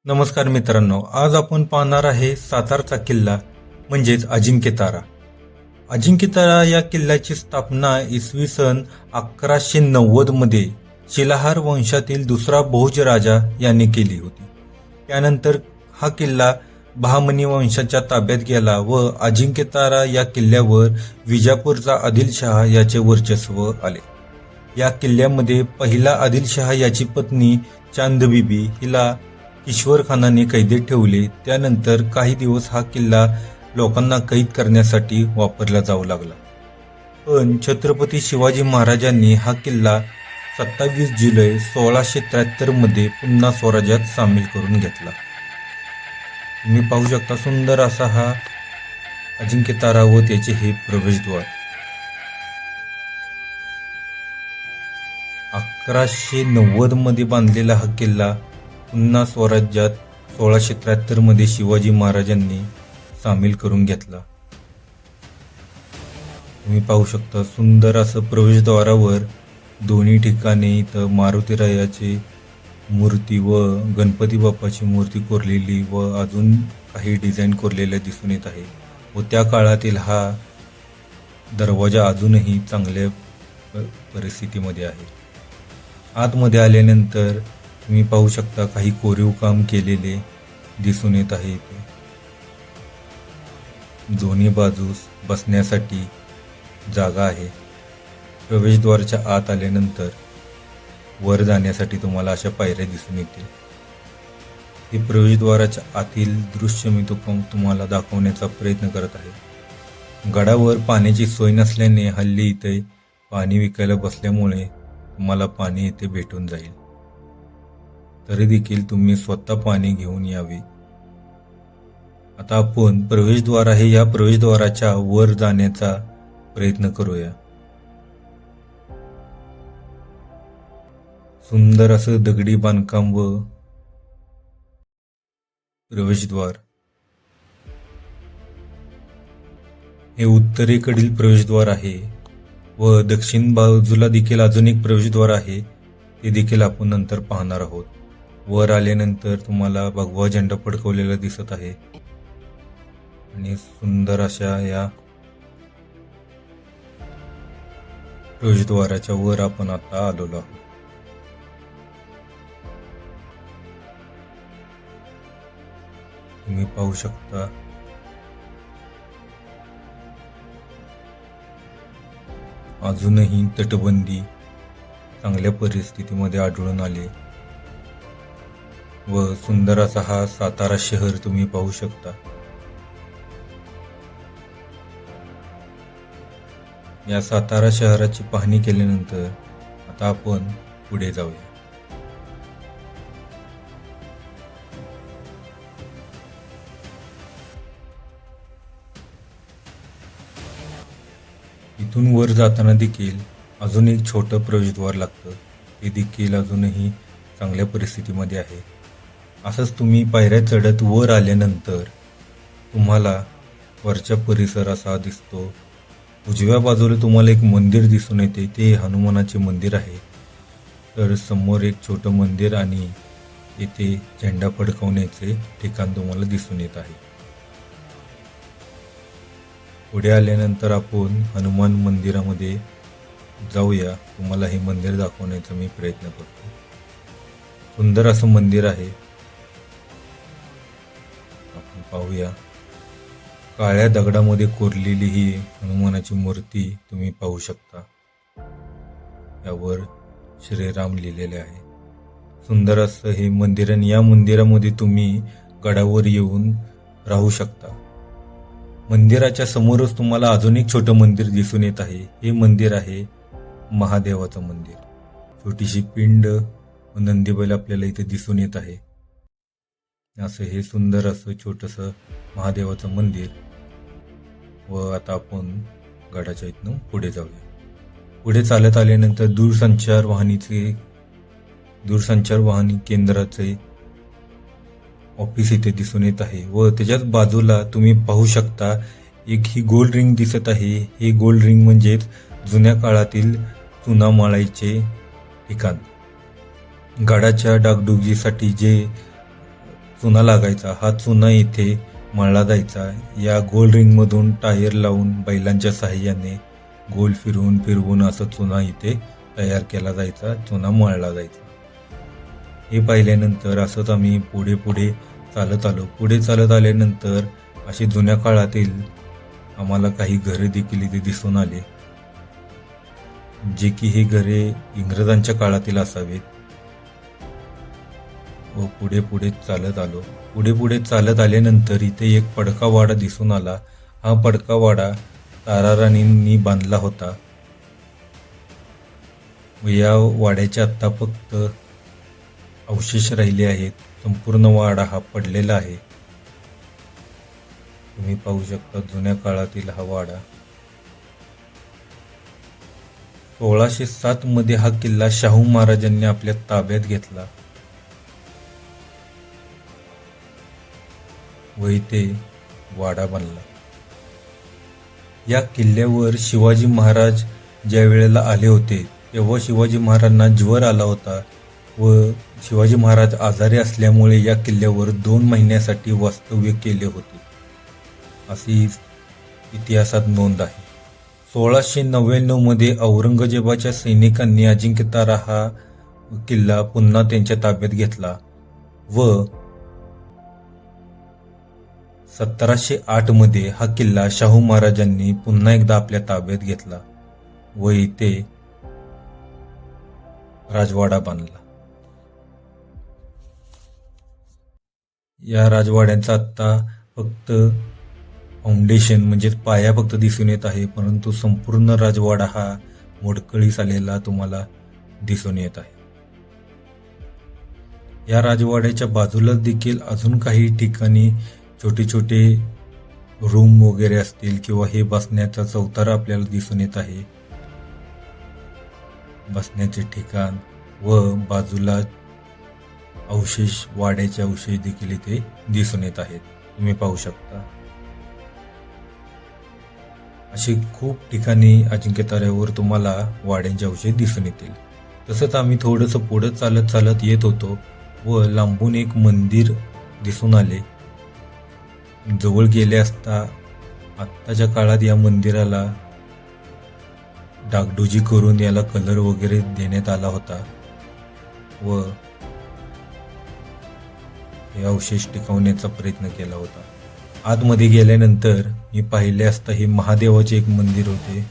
नमस्कार मित्रांनो, आज आपण पाहणार आहे सातारचा किल्ला म्हणजेच अजिंक्यतारा. अजिंक्यतारा या किल्ल्याची स्थापना इसवी सन 1190 मध्ये शिलाहार वंशातील दुसरा भोज राजा यांनी केली होती. त्यानंतर हा किल्ला बहामनी वंशाच्या ताब्यात गेला व अजिंक्यतारा या किल्ल्यावर विजापूरचा आदिलशहा याचे वर्चस्व आले. या किल्ल्यामध्ये पहिला आदिलशहा याची पत्नी चांदबिबी हिला ईश्वर खानाने कैदेत ठेवले. त्यानंतर काही दिवस हा किल्ला लोकांना कैद करण्यासाठी वापरला जाऊ लागला. पण छत्रपती शिवाजी महाराजांनी हा किल्ला 27 जुलै 1673 मध्ये पुन्हा स्वराज्यात सामील करून घेतला. तुम्ही पाहू शकता सुंदर असा हा अजिंक्यतारा व त्याचे हे प्रवेशद्वार. 1190 मध्ये बांधलेला हा किल्ला पुन्हा स्वराज्यात 1673 मध्ये शिवाजी महाराजांनी सामील करून घेतला. तुम्ही पाहू शकता सुंदर असं प्रवेशद्वारावर दोन्ही ठिकाणी इथं मारुतीरायाची मूर्ती व गणपती बाप्पाची मूर्ती कोरलेली व अजून काही डिझाईन कोरलेल्या दिसून येत आहे व त्या काळातील हा दरवाजा अजूनही चांगल्या परिस्थितीमध्ये आहे. आतमध्ये आल्यानंतर तुम्ही पाहू शकता काही कोरीव काम केलेले दिसून येत आहे. इथे दोन्ही बाजूस बसण्यासाठी जागा आहे. प्रवेशद्वाराच्या आत आल्यानंतर वर जाण्यासाठी तुम्हाला अशा पायऱ्या दिसून येतील. हे प्रवेशद्वाराच्या आतील दृश्य मी तुम्हाला दाखवण्याचा प्रयत्न करत आहे. गडावर पाण्याची सोय नसल्याने हल्ली इथे पाणी विकायला बसल्यामुळे तुम्हाला पाणी इथे भेटून जाईल. तरी देखील तुम्ही स्वतः पाणी घेऊन यावे. आता आपण प्रवेशद्वार आहे या प्रवेशद्वाराच्या वर जाण्याचा प्रयत्न करूया. सुंदर असं दगडी बांधकाम व प्रवेशद्वार. हे उत्तरेकडील प्रवेशद्वार आहे व दक्षिण बाजूला देखील अजून एक प्रवेशद्वार आहे. ते देखील आपण नंतर पाहणार आहोत. वर आल्यानंतर तुम्हाला भगवा झेंडा फडकवलेला दिसत आहे आणि सुंदर अशा या प्रवेशद्वाराच्या वर आपण आता आलेलो आहोत. तुम्ही पाहू शकता अजूनही तटबंदी चांगल्या परिस्थितीमध्ये आढळून आले व सुंदर असा हा सातारा शहर तुम्ही पाहू शकता. या सातारा शहराची पाहणी केल्यानंतर आता आपण पुढे जाऊया. इथून वर जाताना देखील अजून एक छोटं प्रवेशद्वार लागतं. ते देखील अजूनही चांगल्या परिस्थितीमध्ये आहे. असंच तुम्ही पायऱ्या चढत वर आल्यानंतर तुम्हाला वरचा परिसर असा दिसतो. उजव्या बाजूला तुम्हाला एक मंदिर दिसून येते. ते हनुमानाचे मंदिर आहे. तर समोर एक छोटं मंदिर आणि येथे झेंडा फडकवण्याचे ठिकाण तुम्हाला दिसून येत आहे. पुढे आल्यानंतर आपण हनुमान मंदिरामध्ये जाऊया. तुम्हाला हे मंदिर दाखवण्याचा मी प्रयत्न करतो. सुंदर असं मंदिर आहे. आपण पाहूया. काळ्या दगडामध्ये कोरलेली ही हनुमानाची मूर्ती तुम्ही पाहू शकता. यावर श्रीराम लिहिलेले आहे. सुंदर असं हे मंदिर आणि या मंदिरामध्ये तुम्ही गडावर येऊन राहू शकता. मंदिराच्या समोरच तुम्हाला अजून एक छोटं मंदिर दिसून येत आहे. हे मंदिर आहे महादेवाचं मंदिर. छोटीशी पिंड व नंदीबैल आपल्याला इथे दिसून येत आहे. असं हे सुंदर असं छोटंसं महादेवाचं मंदिर. व आता आपण गडाच्या इथनं पुढे जाऊया. पुढे चालत आल्यानंतर दूरसंचार वाहनी केंद्राचे ऑफिस इथे दिसून येत आहे व त्याच्याच बाजूला तुम्ही पाहू शकता एक ही गोल रिंग दिसत आहे. हे गोल रिंग म्हणजेच जुन्या काळातील चुना मळायचे ठिकाण. गडाच्या डागडुजीसाठी जे चुना लागायचा. हा चुना इथे मळला जायचा. या गोल रिंगमधून टायर लावून बैलांच्या साहाय्याने गोल फिरवून फिरवून असं चुना इथे तयार केला जायचा, चुना मळला जायचा. हे पाहिल्यानंतर असंच आम्ही पुढे पुढे चालत आलो. पुढे चालत आल्यानंतर अशी जुन्या काळातील आम्हाला काही घरे देखील इथे दिसून आले, जे की हे घरे इंग्रजांच्या काळातील असावेत. व पुढे पुढे चालत आलो. पुढे पुढे चालत आल्यानंतर इथे एक पडका वाडा दिसून आला. हा पडका वाडा ताराराणींनी बांधला होता व या वाड्याचे आत्ता फक्त अवशेष राहिले आहेत. संपूर्ण वाडा हा पडलेला आहे. तुम्ही पाहू शकता जुन्या काळातील हा वाडा. 1607 मध्ये हा किल्ला शाहू महाराजांनी आपल्या ताब्यात घेतला व इथे वाडा बनला. या किल्ल्यावर शिवाजी महाराज ज्या वेळेला आले होते तेव्हा शिवाजी महाराजांना ज्वर आला होता व शिवाजी महाराज आजारी असल्यामुळे या किल्ल्यावर 2 महिन्यासाठी वास्तव्य केले होते, अशी इतिहासात नोंद आहे. 1699 मध्ये औरंगजेबाच्या सैनिकांनी अजिंक्यतारा हा किल्ला पुन्हा त्यांच्या ताब्यात घेतला व 1708 मध्ये हा किल्ला शाहू महाराजांनी पुन्हा एकदा आपल्या ताब्यात घेतला व इथे राजवाडा बांधला. या राजवाड्यांचा आता फक्त फाउंडेशन म्हणजे पाया फक्त दिसून येत आहे, परंतु संपूर्ण राजवाडा हा मोडकळीस आलेला तुम्हाला दिसून येत आहे. या राजवाड्याच्या बाजूला देखील अजून काही ठिकाणी छोटे छोटे रूम वगैरे असतील किंवा हे बसण्याचा चौतारा आपल्याला दिसून येत आहे, बसण्याचे ठिकाण व बाजूला अवशेष, वाड्याचे अवशेष देखील इथे दिसून येत आहेत. तुम्ही पाहू शकता अशी खूप ठिकाणी अजिंक्यताऱ्यावर तुम्हाला वाड्यांचे अवशेष दिसून येतील. तसंच आम्ही थोडंसं पुढे चालत चालत येत होतो व लांबून एक मंदिर दिसून आले. जवळ गेले असता आत्ताच्या काळात या मंदिराला डागडुजी करून याला कलर वगैरे देण्यात आला होता व हे अवशेष टिकवण्याचा प्रयत्न केला होता. आतमध्ये गेल्यानंतर मी पाहिले असता हे महादेवाचे एक मंदिर होते.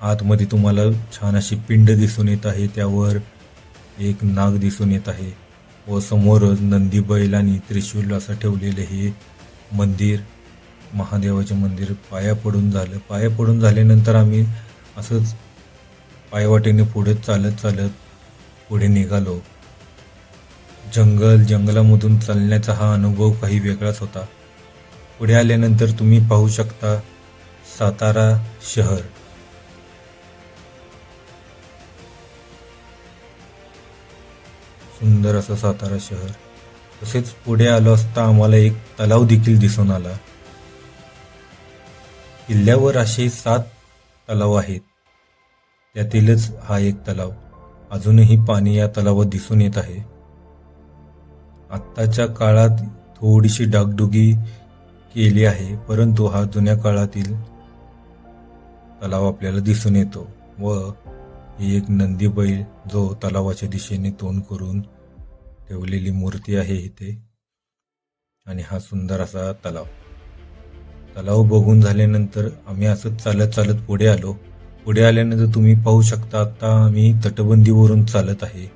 आतमध्ये तुम्हाला छान अशी पिंड दिसून येत आहे, त्यावर एक नाग दिसून येत आहे व समोरच नंदी, बैल आणि त्रिशूल असं ठेवलेले हे मंदिर, महादेवाचे मंदिर पाया पडून झाल्यानंतर आम्ही असंच पायवाटेने पुढे चालत चालत पुढे निघालो. जंगलामधून चालण्याचा हा अनुभव काही वेगळाच होता. पुढे आल्यानंतर तुम्ही पाहू शकता सातारा शहर. सुंदर असं सातारा शहर. तसेच पुढे आलो असता आम्हाला एक तलाव देखील दिसून आला. किल्ल्यावर असे 7 तलाव आहेत, त्यातीलच हा एक तलाव. अजूनही पाणी या तलावात दिसून येत आहे. आत्ताच्या काळात थोडीशी डागडुगी केली आहे, परंतु हा जुन्या काळातील तलाव आपल्याला दिसून येतो व ही एक नंदी बैल जो तलावाच्या दिशेने तोंड करून ठेवलेली मूर्ती आहे इथे. आणि हा सुंदर असा तलाव बघून झाल्यानंतर आम्ही असंच चालत चालत पुढे आलो. पुढे आल्यानंतर तुम्ही पाहू शकता आता आम्ही तटबंदीवरून चालत आहे.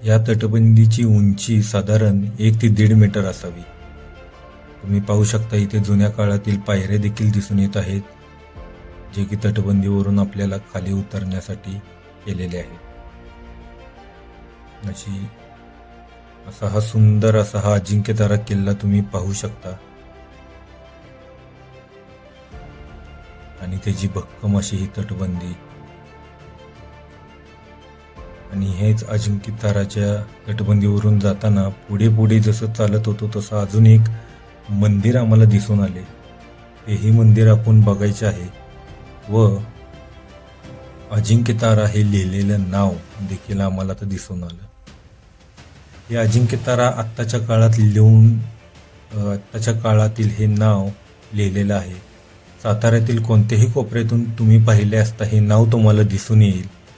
या तटबंदीची उंची साधारण 1 ते 1.5 मीटर असावी. तुम्ही पाहू शकता इथे जुन्या काळातील पायऱ्या देखील दिसून येत आहेत, जे की तटबंदीवरून आपल्याला खाली उतरण्यासाठी केलेले आहेत. असा हा सुंदर असा हा अजिंक्यतारा किल्ला तुम्ही पाहू शकता आणि त्याची भक्कम अशी ही तटबंदी. आणि हेच अजिंक्यताराच्या तटबंदीवरून जाताना पुढे पुढे जसं चालत होतो तसं अजून एक मंदिर आम्हाला दिसून आले. हेही मंदिर आपण बघायचे आहे व अजिंक्यतारा हे लिहिलेलं नाव देखील आम्हाला तर दिसून आलं. हे अजिंक्यतारा आत्ताच्या काळात आत्ताच्या काळातील हे नाव लिहिलेलं आहे. साताऱ्यातील कोणत्याही कोपऱ्यातून तुम्ही पाहिले असता हे नाव तुम्हाला दिसून येईल.